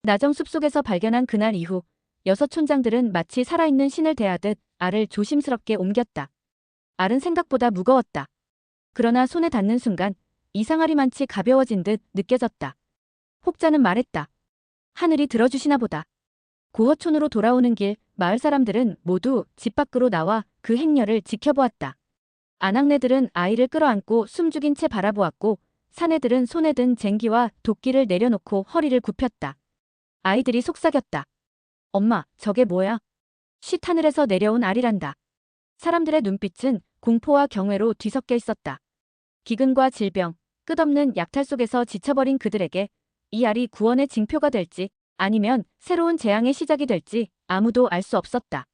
나정 숲속에서 발견한 그날 이후 6촌장들은 마치 살아있는 신을 대하듯 알을 조심스럽게 옮겼다. 알은 생각보다 무거웠다. 그러나 손에 닿는 순간 이상하리만치 가벼워진 듯 느껴졌다. 혹자는 말했다. 하늘이 들어주시나 보다. 고허촌으로 돌아오는 길 마을 사람들은 모두 집 밖으로 나와 그 행렬을 지켜보았다. 아낙네들은 아이를 끌어안고 숨죽인 채 바라보았고 사내들은 손에 든 쟁기와 도끼를 내려놓고 허리를 굽혔다. 아이들이 속삭였다. 엄마, 저게 뭐야? 쉿 하늘에서 내려온 알이란다. 사람들의 눈빛은 공포와 경외로 뒤섞여 있었다. 기근과 질병, 끝없는 약탈 속에서 지쳐버린 그들에게 이 알이 구원의 징표가 될지 아니면 새로운 재앙의 시작이 될지 아무도 알 수 없었다.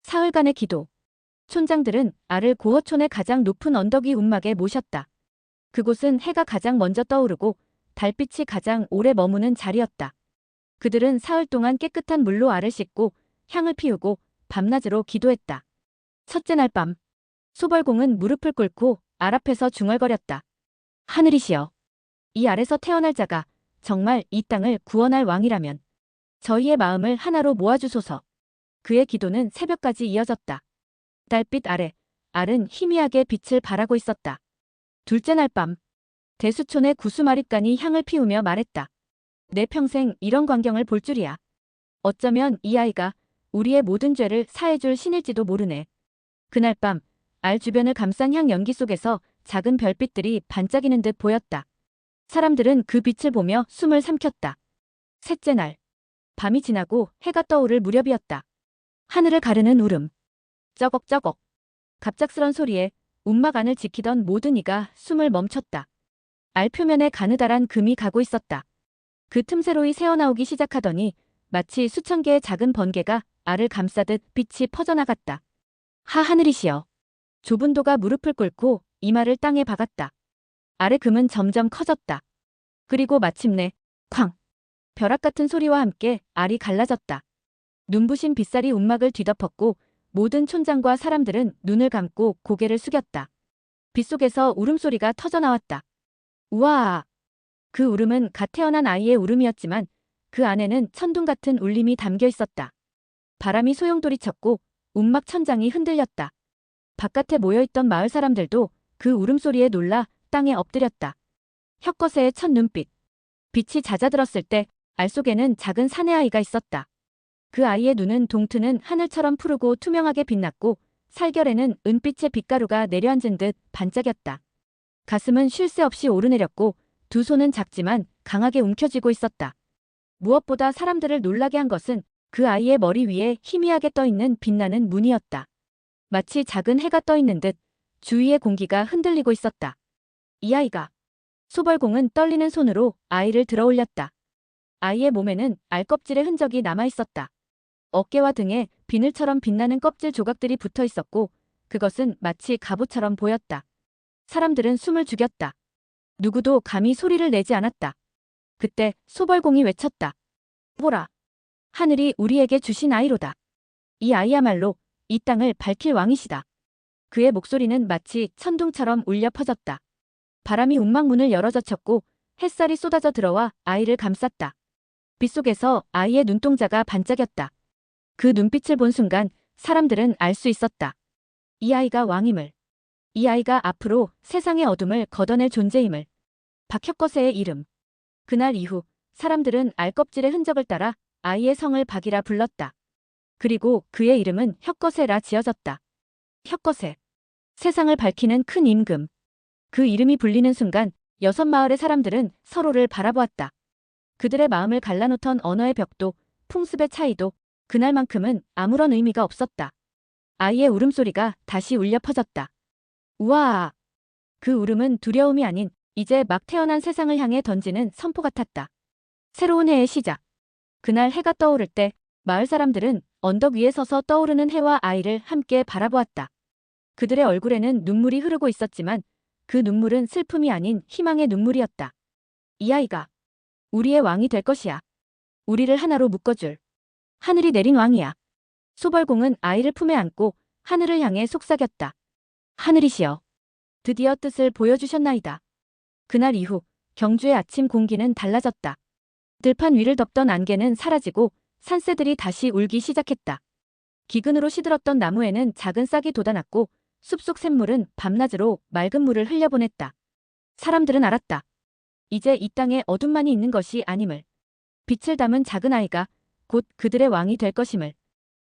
사흘간의 기도. 촌장들은 알을 고허촌의 가장 높은 언덕 위 움막에 모셨다. 그곳은 해가 가장 먼저 떠오르고 달빛이 가장 오래 머무는 자리였다. 그들은 사흘 동안 깨끗한 물로 알을 씻고 향을 피우고 밤낮으로 기도했다. 첫째 날 밤, 소벌공은 무릎을 꿇고 알 앞에서 중얼거렸다. 하늘이시여, 이 알에서 태어날 자가 정말 이 땅을 구원할 왕이라면 저희의 마음을 하나로 모아주소서. 그의 기도는 새벽까지 이어졌다. 달빛 아래 알은 희미하게 빛을 발하고 있었다. 둘째 날 밤, 대수촌의 구수마립간이 향을 피우며 말했다. 내 평생 이런 광경을 볼 줄이야. 어쩌면 이 아이가 우리의 모든 죄를 사해줄 신일지도 모르네. 그날 밤, 알 주변을 감싼 향 연기 속에서 작은 별빛들이 반짝이는 듯 보였다. 사람들은 그 빛을 보며 숨을 삼켰다. 셋째 날, 밤이 지나고 해가 떠오를 무렵이었다. 하늘을 가르는 울음. 쩌걱쩌걱. 갑작스런 소리에 움막 안을 지키던 모든 이가 숨을 멈췄다. 알 표면에 가느다란 금이 가고 있었다. 그 틈새로이 새어나오기 시작하더니 마치 수천 개의 작은 번개가 알을 감싸듯 빛이 퍼져나갔다. 하늘이시여. 좁은 도가 무릎을 꿇고 이마를 땅에 박았다. 알의 금은 점점 커졌다. 그리고 마침내 쾅! 벼락 같은 소리와 함께 알이 갈라졌다. 눈부신 빗살이 움막을 뒤덮었고 모든 촌장과 사람들은 눈을 감고 고개를 숙였다. 빗속에서 울음소리가 터져나왔다. 우와! 그 울음은 갓 태어난 아이의 울음이었지만 그 안에는 천둥 같은 울림이 담겨 있었다. 바람이 소용돌이쳤고 움막 천장이 흔들렸다. 바깥에 모여있던 마을 사람들도 그 울음소리에 놀라 땅에 엎드렸다. 혁거세의 첫 눈빛. 빛이 잦아들었을 때 알 속에는 작은 사내아이가 있었다. 그 아이의 눈은 동트는 하늘처럼 푸르고 투명하게 빛났고 살결에는 은빛의 빛가루가 내려앉은 듯 반짝였다. 가슴은 쉴 새 없이 오르내렸고 두 손은 작지만 강하게 움켜쥐고 있었다. 무엇보다 사람들을 놀라게 한 것은 그 아이의 머리 위에 희미하게 떠있는 빛나는 무늬였다. 마치 작은 해가 떠있는 듯 주위의 공기가 흔들리고 있었다. 이 아이가. 소벌공은 떨리는 손으로 아이를 들어올렸다. 아이의 몸에는 알껍질의 흔적이 남아있었다. 어깨와 등에 비늘처럼 빛나는 껍질 조각들이 붙어 있었고 그것은 마치 갑옷처럼 보였다. 사람들은 숨을 죽였다. 누구도 감히 소리를 내지 않았다. 그때 소벌공이 외쳤다. 보라! 하늘이 우리에게 주신 아이로다. 이 아이야말로 이 땅을 밝힐 왕이시다. 그의 목소리는 마치 천둥처럼 울려 퍼졌다. 바람이 움막 문을 열어젖혔고 햇살이 쏟아져 들어와 아이를 감쌌다. 빗속에서 아이의 눈동자가 반짝였다. 그 눈빛을 본 순간 사람들은 알 수 있었다. 이 아이가 왕임을. 이 아이가 앞으로 세상의 어둠을 걷어낼 존재임을. 박혁거세의 이름. 그날 이후 사람들은 알껍질의 흔적을 따라 아이의 성을 박이라 불렀다. 그리고 그의 이름은 혁거세라 지어졌다. 혁거세. 세상을 밝히는 큰 임금. 그 이름이 불리는 순간 6마을의 사람들은 서로를 바라보았다. 그들의 마음을 갈라놓던 언어의 벽도 풍습의 차이도 그날만큼은 아무런 의미가 없었다. 아이의 울음소리가 다시 울려 퍼졌다. 우와! 그 울음은 두려움이 아닌 이제 막 태어난 세상을 향해 던지는 선포 같았다. 새로운 해의 시작. 그날 해가 떠오를 때 마을 사람들은 언덕 위에 서서 떠오르는 해와 아이를 함께 바라보았다. 그들의 얼굴에는 눈물이 흐르고 있었지만 그 눈물은 슬픔이 아닌 희망의 눈물이었다. 이 아이가 우리의 왕이 될 것이야. 우리를 하나로 묶어줄. 하늘이 내린 왕이야. 소벌공은 아이를 품에 안고 하늘을 향해 속삭였다. 하늘이시여. 드디어 뜻을 보여주셨나이다. 그날 이후 경주의 아침 공기는 달라졌다. 들판 위를 덮던 안개는 사라지고 산새들이 다시 울기 시작했다. 기근으로 시들었던 나무에는 작은 싹이 돋아났고 숲속 샘물은 밤낮으로 맑은 물을 흘려보냈다. 사람들은 알았다. 이제 이 땅에 어둠만이 있는 것이 아님을. 빛을 담은 작은 아이가 곧 그들의 왕이 될 것임을.